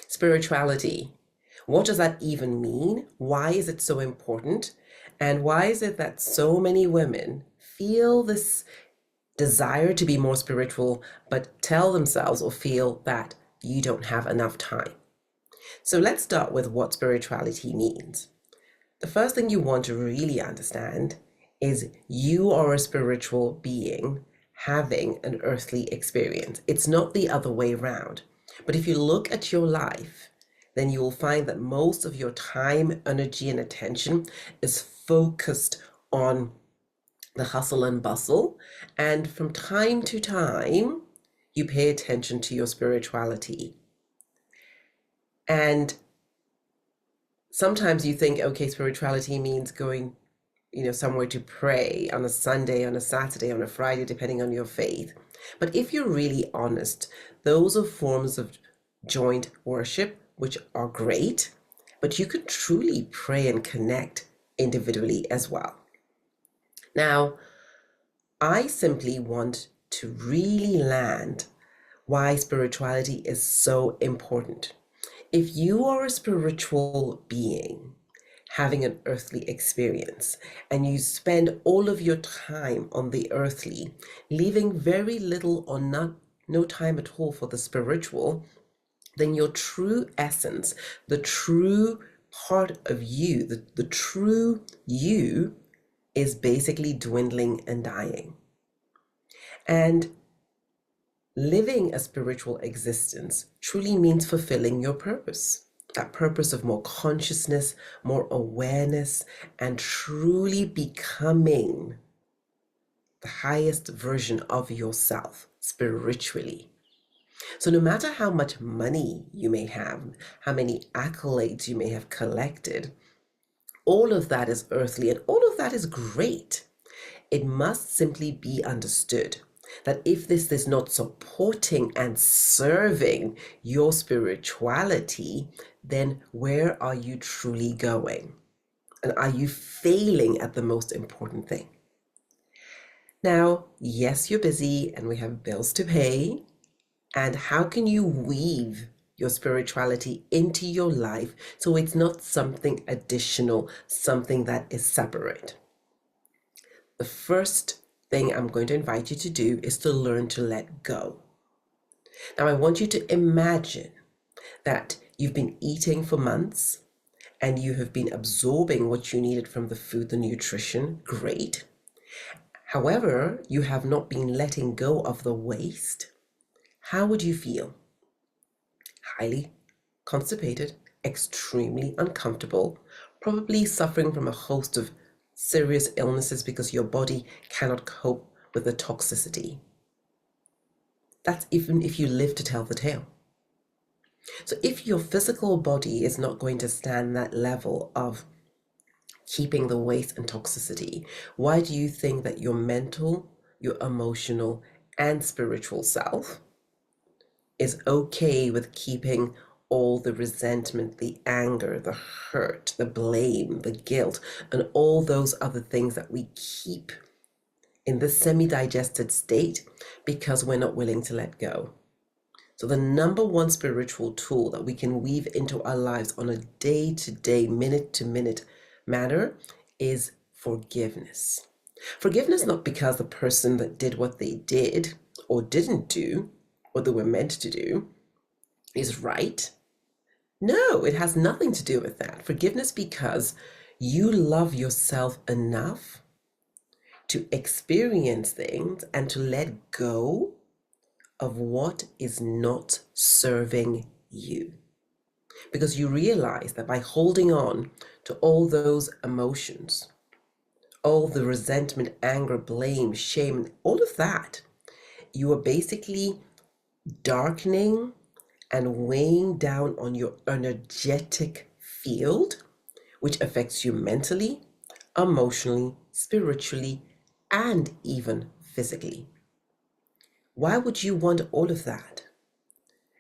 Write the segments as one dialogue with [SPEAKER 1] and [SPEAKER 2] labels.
[SPEAKER 1] Spirituality. What does that even mean? Why is it so important? And why is it that so many women feel this desire to be more spiritual, but tell themselves or feel that you don't have enough time? So let's start with what spirituality means. The first thing you want to really understand is you are a spiritual being having an earthly experience. It's not the other way around. But if you look at your life, then you will find that most of your time, energy, and attention is focused on the hustle and bustle. And from time to time, you pay attention to your spirituality. And sometimes you think, okay, spirituality means going, somewhere to pray on a Sunday, on a Saturday, on a Friday, depending on your faith. But if you're really honest, those are forms of joint worship, which are great, but you could truly pray and connect individually as well. Now, I simply want to really land why spirituality is so important. If you are a spiritual being having an earthly experience and you spend all of your time on the earthly, leaving very little or no time at all for the spiritual, then your true essence, the true part of you, the true you is basically dwindling and dying. And living a spiritual existence truly means fulfilling your purpose. That purpose of more consciousness, more awareness, and truly becoming the highest version of yourself spiritually. So no matter how much money you may have, how many accolades you may have collected, all of that is earthly and all of that is great. It must simply be understood that if this is not supporting and serving your spirituality, then where are you truly going? And are you failing at the most important thing? Now, yes, you're busy and we have bills to pay. And how can you weave your spirituality into your life so it's not something additional, something that is separate? The first thing I'm going to invite you to do is to learn to let go. Now, I want you to imagine that you've been eating for months and you have been absorbing what you needed from the food, the nutrition, great. However, you have not been letting go of the waste. How would you feel? Highly constipated, extremely uncomfortable, probably suffering from a host of serious illnesses because your body cannot cope with the toxicity. That's even if you live to tell the tale. So if your physical body is not going to stand that level of keeping the waste and toxicity, why do you think that your mental, your emotional, and spiritual self is okay with keeping all the resentment, the anger, the hurt, the blame, the guilt, and all those other things that we keep in the semi-digested state because we're not willing to let go? So the number one spiritual tool that we can weave into our lives on a day-to-day, minute-to-minute manner is forgiveness. Forgiveness not because the person that did what they did or didn't do what they were meant to do is right. No, it has nothing to do with that. Forgiveness because you love yourself enough to experience things and to let go of what is not serving you. Because you realize that by holding on to all those emotions, all the resentment, anger, blame, shame, all of that, you are basically darkening and weighing down on your energetic field, which affects you mentally, emotionally, spiritually, and even physically. Why would you want all of that?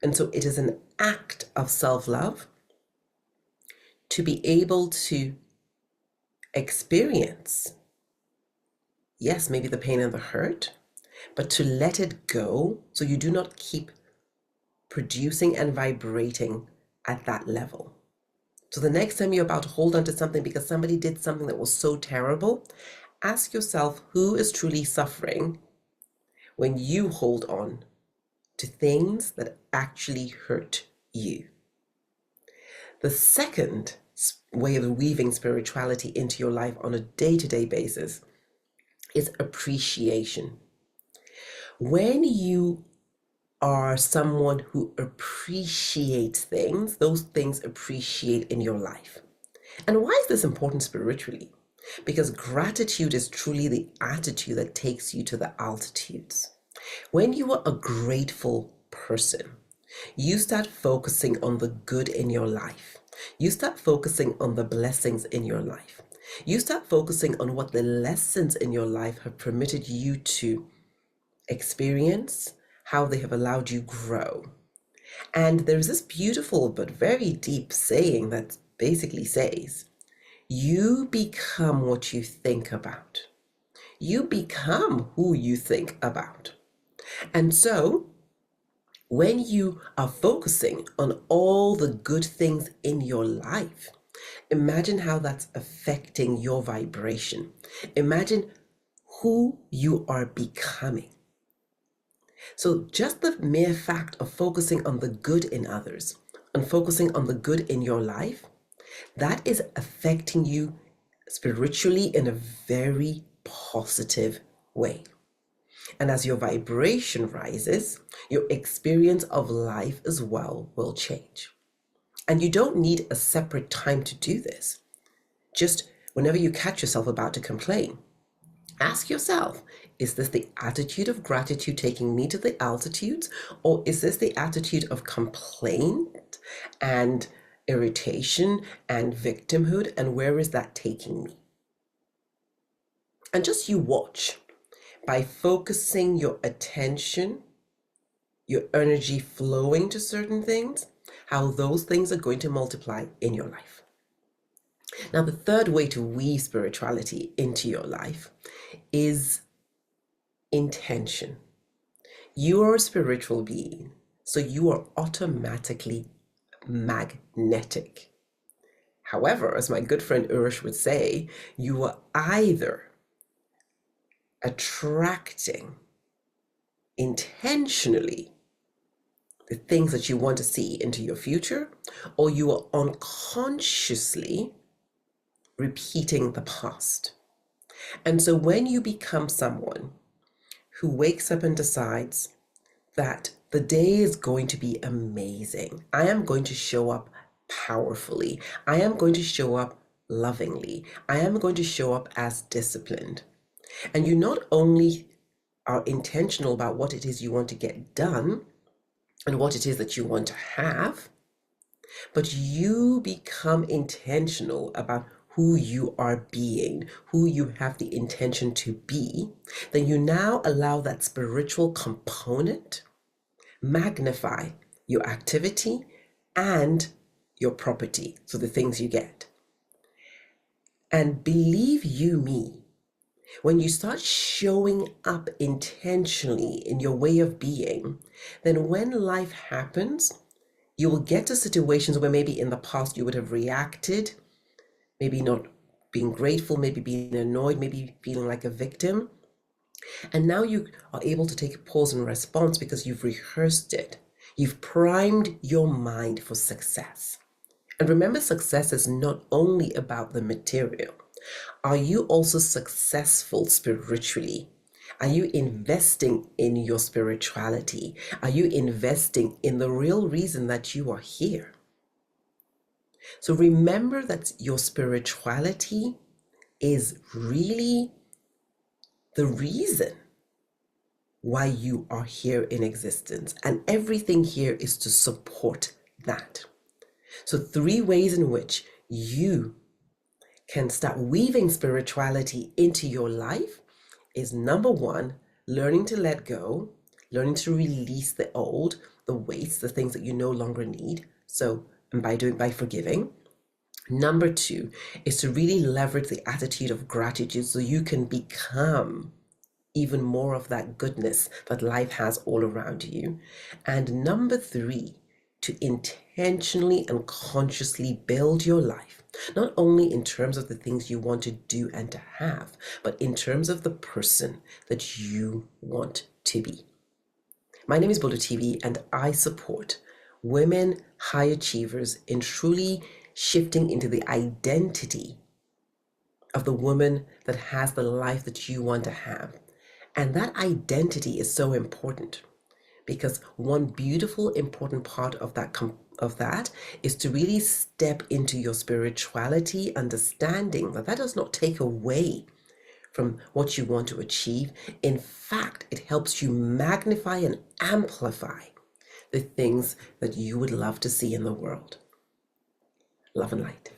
[SPEAKER 1] And so it is an act of self-love to be able to experience, yes, maybe the pain and the hurt, but to let it go so you do not keep producing and vibrating at that level. So the next time you're about to hold on to something because somebody did something that was so terrible, ask yourself who is truly suffering when you hold on to things that actually hurt you. The second way of weaving spirituality into your life on a day-to-day basis is appreciation. When you are someone who appreciates things, those things appreciate in your life. And why is this important spiritually? Because gratitude is truly the attitude that takes you to the altitudes. When you are a grateful person, you start focusing on the good in your life. You start focusing on the blessings in your life. You start focusing on what the lessons in your life have permitted you to experience, how they have allowed you grow. And there's this beautiful but very deep saying that basically says, you become what you think about. You become who you think about. And so, when you are focusing on all the good things in your life, imagine how that's affecting your vibration. Imagine who you are becoming. So just the mere fact of focusing on the good in others and focusing on the good in your life, that is affecting you spiritually in a very positive way. And as your vibration rises, your experience of life as well will change. And you don't need a separate time to do this. Just whenever you catch yourself about to complain, ask yourself, is this the attitude of gratitude taking me to the altitudes? Or is this the attitude of complaint and irritation and victimhood? And where is that taking me? And just you watch. By focusing your attention, your energy flowing to certain things, how those things are going to multiply in your life. Now, the third way to weave spirituality into your life is intention. You are a spiritual being, so you are automatically magnetic. However, as my good friend Urish would say, you are either attracting intentionally the things that you want to see into your future, or you are unconsciously repeating the past. And so when you become someone who wakes up and decides that the day is going to be amazing, I am going to show up powerfully, I am going to show up lovingly, I am going to show up as disciplined, and you not only are intentional about what it is you want to get done and what it is that you want to have, but you become intentional about who you are being, who you have the intention to be, then you now allow that spiritual component magnify your activity and your property, so the things you get. And believe you me, when you start showing up intentionally in your way of being, then when life happens, you will get to situations where maybe in the past you would have reacted, maybe not being grateful, maybe being annoyed, maybe feeling like a victim. And now you are able to take a pause and response because you've rehearsed it. You've primed your mind for success. And remember, success is not only about the material. Are you also successful spiritually? Are you investing in your spirituality? Are you investing in the real reason that you are here? So remember that your spirituality is really the reason why you are here in existence, and everything here is to support that. So 3 ways in which you can start weaving spirituality into your life is: number 1, learning to let go, learning to release the old, the weights, the things that you no longer need. So, and by forgiving. Number 2 is to really leverage the attitude of gratitude so you can become even more of that goodness that life has all around you. And number 3, to intentionally and consciously build your life, not only in terms of the things you want to do and to have, but in terms of the person that you want to be. My name is Bolo TV, and I support women high achievers in truly shifting into the identity of the woman that has the life that you want to have. And that identity is so important, because one beautiful important part of that is to really step into your spirituality, understanding that that does not take away from what you want to achieve. In fact, it helps you magnify and amplify the things that you would love to see in the world. Love and light.